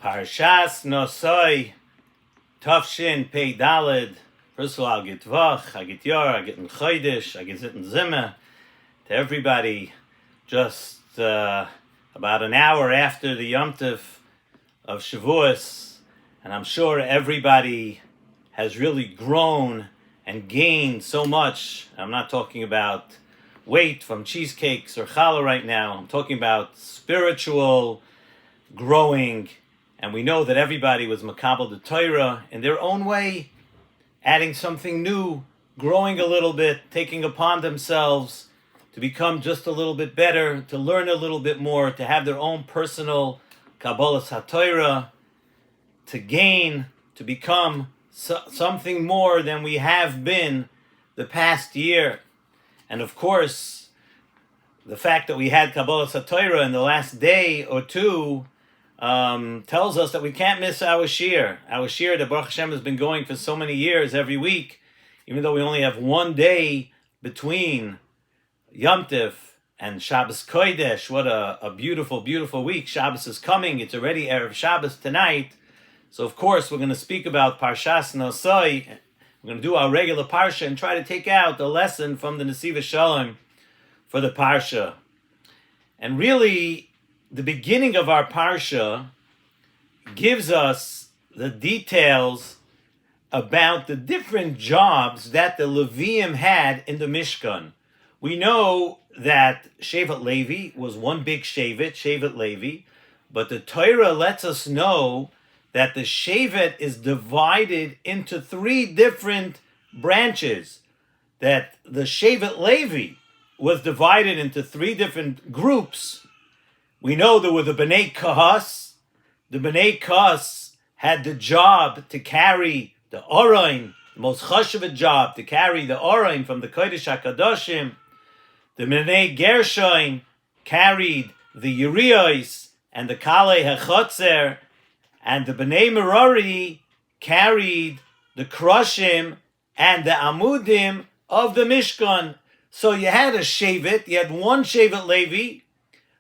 Parshas Nosoi, Tafshin Pei Daled. First of all, I get Vach, I get Yor, I get in Chodesh, I get Zitten Zimmer. To everybody, just about an hour after the Yom Tov of Shavuos, and I'm sure everybody has really grown and gained so much. I'm not talking about weight from cheesecakes or challah right now. I'm talking about spiritual growing. And we know that everybody was makabel the Torah in their own way, adding something new, growing a little bit, taking upon themselves to become just a little bit better, to learn a little bit more, to have their own personal Kabbalas HaTorah, to gain, to become something more than we have been the past year. And of course, the fact that we had Kabbalas HaTorah in the last day or two tells us that we can't miss our shir. Our shir that Baruch Hashem has been going for so many years every week, even though we only have one day between Yom Tov and Shabbos Kodesh. What a beautiful, beautiful week. Shabbos is coming. It's already Erev Shabbos tonight. So of course we're going to speak about Parshas Nosoi. We're going to do our regular Parsha and try to take out the lesson from the Nesivos Shalom for the Parsha. And really, the beginning of our Parsha gives us the details about the different jobs that the Leviim had in the Mishkan. We know that Shevet Levi was one big Shevet, Shevet Levi, but the Torah lets us know that the Shevet is divided into three different branches, that the Shevet Levi was divided into three different groups. We know there were the Bnei Kahas. The Bnei Kahas had the job to carry the Orain, the most chashuv job, to carry the Orain from the Kodesh HaKadoshim. The Bnei Gershon carried the Urios and the Kalei HaChotzer, and the Bnei Merari carried the Krushim and the Amudim of the Mishkan. So you had a Shevet, you had one Shevet Levi,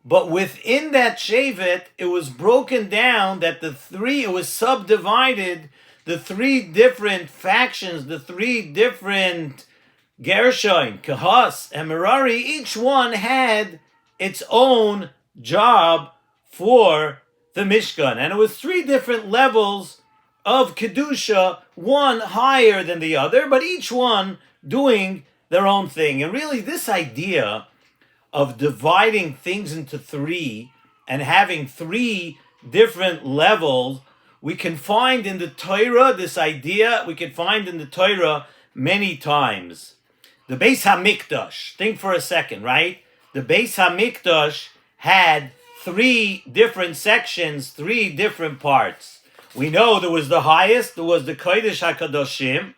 but within that Shevet, it was broken down that it was subdivided, the three different factions, the three different Gershon, Kahas, and Merari, each one had its own job for the Mishkan. And it was three different levels of Kedusha, one higher than the other, but each one doing their own thing. And really this idea of dividing things into three and having three different levels, we can find in the Torah, this idea, we can find in the Torah many times. The Beis HaMikdash, think for a second, right? The Beis HaMikdash had three different sections, three different parts. We know there was the highest, there was the Kodesh HaKadoshim,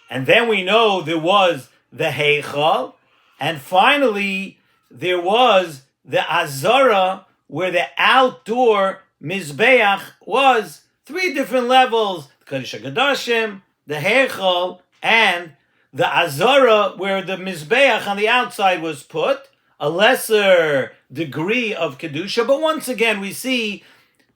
and then we know there was the Heichal, and finally there was the Azara, where the outdoor Mizbeach was. Three different levels: the Kodesh HaKadoshim, the Heichal, and the Azara, where the Mizbeach on the outside was put. A lesser degree of Kedusha, but once again we see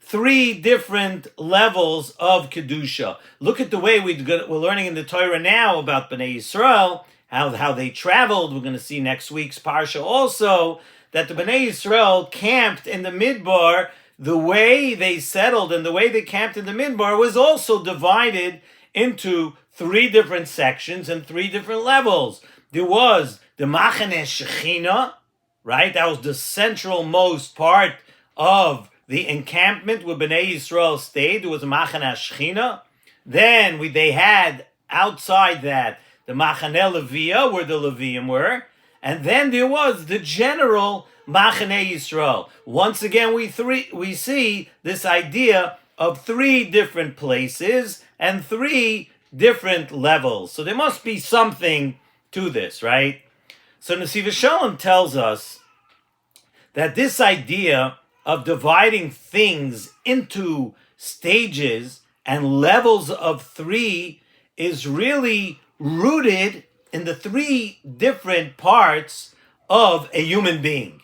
three different levels of Kedusha. Look at the way we're learning in the Torah now about Bnei Yisrael, how they traveled. We're going to see next week's Parsha also that the Bnei Yisrael camped in the Midbar. The way they settled and the way they camped in the Midbar was also divided into three different sections and three different levels. There was the Machane Shechina, right? That was the central most part of the encampment where Bnei Yisrael stayed. There was a Machane Shechina. Then they had outside that the Machane Levia, where the Leviim were. And then there was the general Machane Yisrael. Once again, we see this idea of three different places and three different levels. So there must be something to this, right? So Nesivos Shalom tells us that this idea of dividing things into stages and levels of three is really rooted in the three different parts of a human being.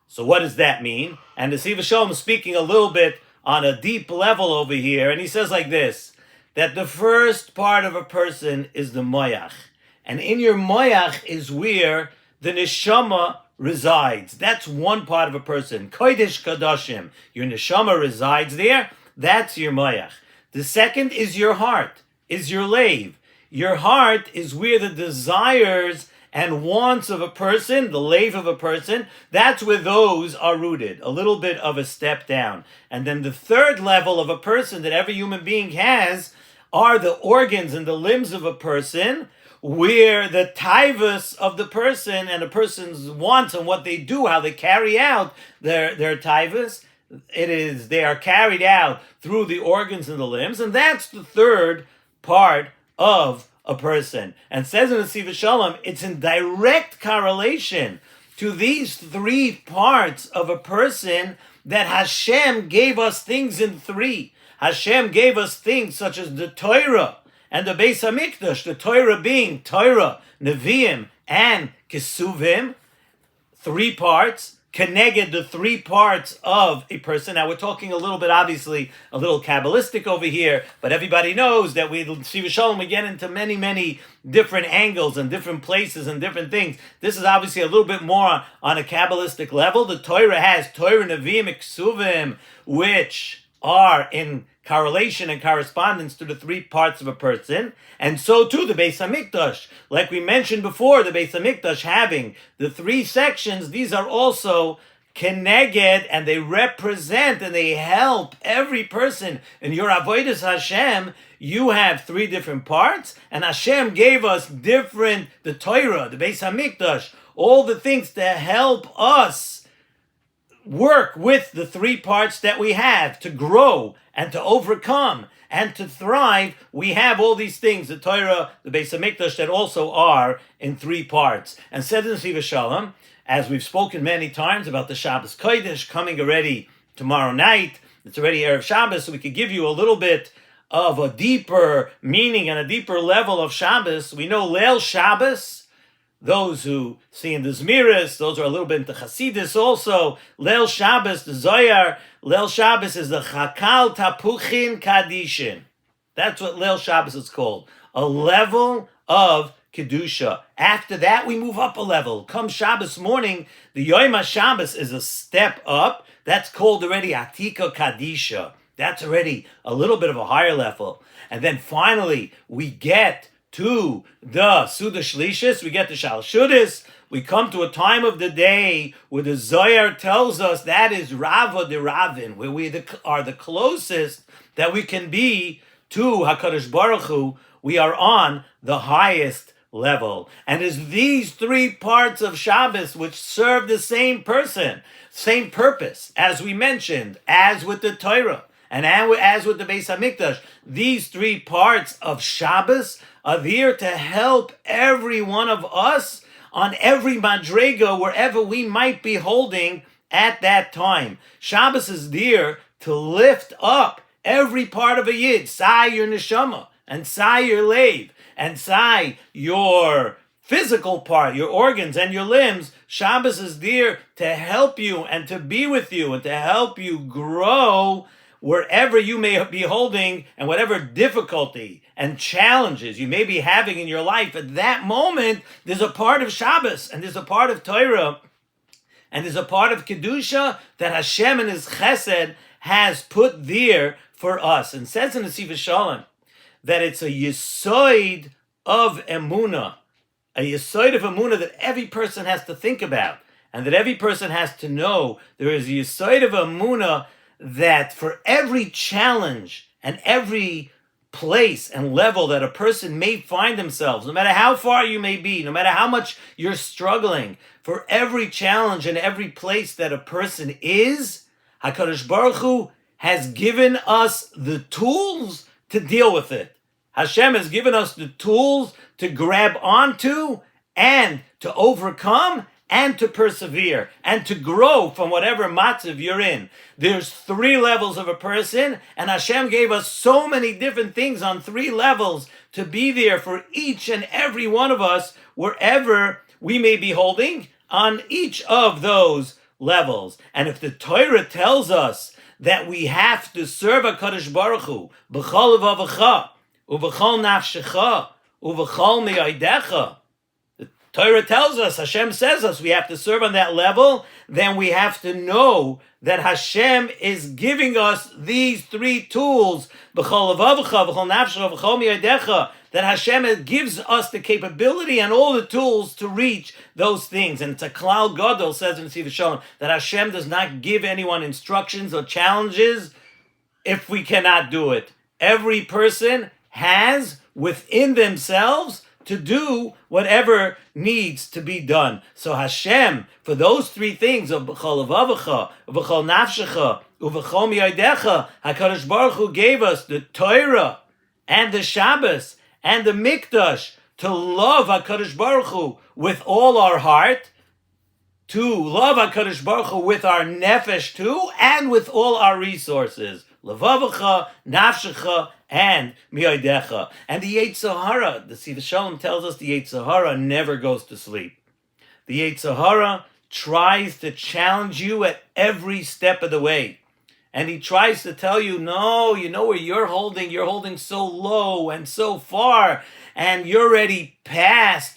So what does that mean? And Nesivos Shalom is speaking a little bit on a deep level over here, and he says like this, that the first part of a person is the moyach. And in your moyach is where the neshama resides. That's one part of a person. Kodesh Kadoshim. Your neshama resides there. That's your moyach. The second is your heart, is your lave. Your heart is where the desires and wants of a person, the lave of a person, that's where those are rooted. A little bit of a step down. And then the third level of a person that every human being has are the organs and the limbs of a person, where the taivas of the person and a person's wants and what they do, how they carry out their taivas, they are carried out through the organs and the limbs, and that's the third part of a person. And says in Nesivos Shalom, it's in direct correlation to these three parts of a person that Hashem gave us things in three. Hashem gave us things such as the Torah and the Beis HaMikdash, the Torah being Torah, Nevi'im, and Kesuvim, three parts, connected the three parts of a person. Now we're talking a little bit, obviously, a little Kabbalistic over here, but everybody knows that we get into many, many different angles and different places and different things. This is obviously a little bit more on a Kabbalistic level. The Torah has Torah, Nevi'im, Kesuvim, which are in correlation and correspondence to the three parts of a person, and so too the Beis HaMikdash. Like we mentioned before, the Beis HaMikdash having the three sections, these are also keneged, and they represent and they help every person. In your avodas Hashem, you have three different parts, and Hashem gave us different, the Torah, the Beis HaMikdash, all the things to help us work with the three parts that we have to grow and to overcome and to thrive. We have all these things, the Torah, the Beis HaMikdash, that also are in three parts. And said in Nesivos Shalom, as we've spoken many times about the Shabbos Kodesh coming already tomorrow night, it's already Erev Shabbos, so we could give you a little bit of a deeper meaning and a deeper level of Shabbos. We know Leil Shabbos, those who see in the Zmiris, those are a little bit into Hasidus also. Leil Shabbos, the Zohar, Leil Shabbos is the Chakal Tapuchin Kadishin. That's what Leil Shabbos is called. A level of Kedusha. After that, we move up a level. Come Shabbos morning, the Yom HaShabbos is a step up. That's called already Atika Kadisha. That's already a little bit of a higher level. And then finally, we get to the Suda Shlishis, we get to Shalshudis, we come to a time of the day where the Zohar tells us that is Rava de Ravin, where we are the closest that we can be to HaKadosh Baruch Hu. We are on the highest level. And it's these three parts of Shabbos which serve the same person, same purpose, as we mentioned, as with the Torah, and as with the Beis HaMikdash. These three parts of Shabbos are there to help every one of us on every madrega, wherever we might be holding at that time. Shabbos is there to lift up every part of a yid, sai your neshama, and sai your lave, and sai your physical part, your organs and your limbs. Shabbos is there to help you and to be with you and to help you grow wherever you may be holding, and whatever difficulty and challenges you may be having in your life. At that moment, there's a part of Shabbos, and there's a part of Torah, and there's a part of Kedusha that Hashem in His Chesed has put there for us. And says in Nesivos Shalom that it's a Yesod of Emunah, a Yesod of Emunah that every person has to think about, and that every person has to know. There is a Yesod of Emunah that for every challenge and every place and level that a person may find themselves, no matter how far you may be, no matter how much you're struggling, for every challenge and every place that a person is, HaKadosh Baruch Hu has given us the tools to deal with it. Hashem has given us the tools to grab onto and to overcome and to persevere, and to grow from whatever matzav you're in. There's three levels of a person, and Hashem gave us so many different things on three levels to be there for each and every one of us, wherever we may be holding on each of those levels. And if the Torah tells us that we have to serve HaKadosh Baruch Hu, b'chol levavecha, u'b'chol nafshecha, u'b'chol me'odecha. The Torah tells us, Hashem says us, we have to serve on that level. Then we have to know that Hashem is giving us these three tools, b'chol levavecha, b'chol nafshecha, b'chol me'odecha, that Hashem gives us the capability and all the tools to reach those things. And it's a klal gadol, says in Nesivos Shalom, that Hashem does not give anyone instructions or challenges if we cannot do it. Every person has within themselves to do whatever needs to be done. So Hashem, for those three things of b'chol levavecha, b'chol nafshecha, u'b'chol me'odecha, HaKadosh Baruch Hu gave us the Torah and the Shabbos and the Mikdash to love HaKadosh Baruch Hu with all our heart, to love HaKadosh Baruch Hu with our nefesh too, and with all our resources. Levavecha, nafshecha, and mi'odecha. And the Yetzer Hara, the Nesivos Shalom tells us the Yetzer Hara never goes to sleep. The Yetzer Hara tries to challenge you at every step of the way. And he tries to tell you, no, you know where you're holding so low and so far, and you're already past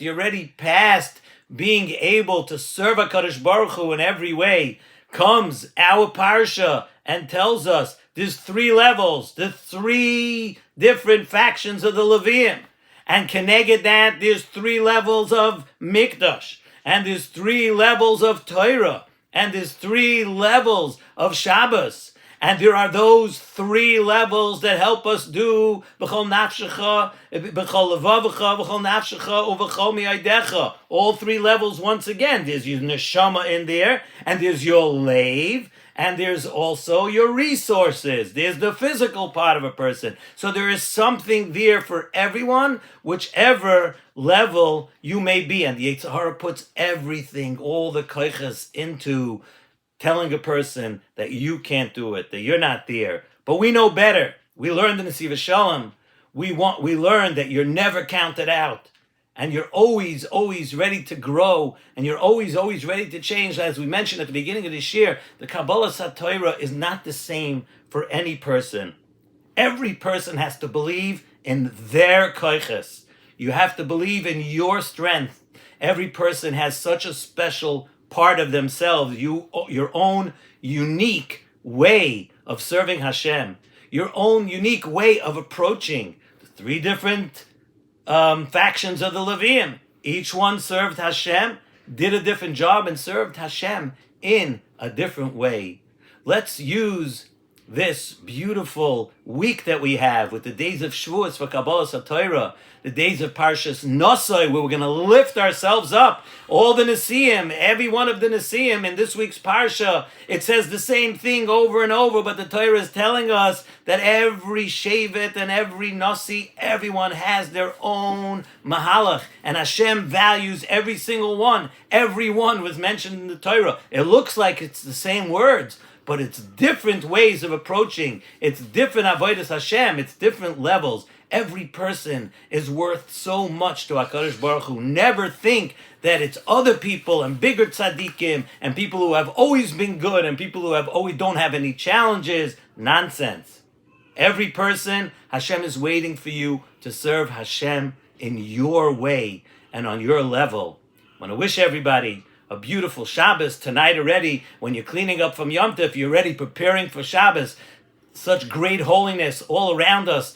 being able to serve HaKadosh Baruch Hu in every way. Comes our parsha and tells us there's three levels, the three different factions of the Leviim. And connected that, there's three levels of Mikdash, and there's three levels of Torah, and there's three levels of Shabbos. And there are those three levels that help us do b'chol nafshecha, b'chol levavecha, b'chol nafshecha, u'b'chol me'odecha. All three levels once again. There's your neshama in there, and there's your lave, and there's also your resources. There's the physical part of a person. So there is something there for everyone, whichever level you may be. And the Yetzer Hara puts everything, all the koiches into telling a person that you can't do it, that you're not there. But we know better. We learned in the Nesivos Shalom. We learned that you're never counted out. And you're always, always ready to grow. And you're always, always ready to change. As we mentioned at the beginning of this year, the Kabbalah Torah is not the same for any person. Every person has to believe in their koiches. You have to believe in your strength. Every person has such a special part of themselves, your own unique way of serving Hashem, your own unique way of approaching the three different factions of the Leviim. Each one served Hashem, did a different job, and served Hashem in a different way. Let's use this beautiful week that we have with the days of Shavuos for Kabbalah Torah, the days of Parshas Naso, where we're going to lift ourselves up. All the Nesiim, every one of the Nesiim in this week's Parsha, it says the same thing over and over, but the Torah is telling us that every Shevet and every Nasi, everyone has their own Mahalach, and Hashem values every single one. Every one was mentioned in the Torah. It looks like it's the same words, but it's different ways of approaching. It's different avodas Hashem. It's different levels. Every person is worth so much to HaKadosh Baruch Hu. Never think that it's other people and bigger tzaddikim and people who have always been good and people who have always don't have any challenges. Nonsense. Every person, Hashem is waiting for you to serve Hashem in your way and on your level. I want to wish everybody a beautiful Shabbos tonight already. When you're cleaning up from Yom Tov, you're already preparing for Shabbos. Such great holiness all around us.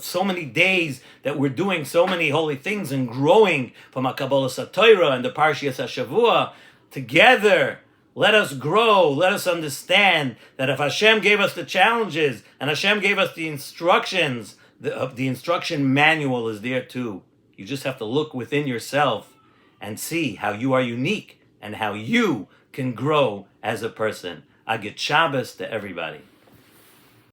So many days that we're doing so many holy things and growing from HaKabbalah Torah and the Parshas HaShavua. Together, let us grow. Let us understand that if Hashem gave us the challenges and Hashem gave us the instructions, the instruction manual is there too. You just have to look within yourself and see how you are unique and how you can grow as a person. Agit Shabbos to everybody.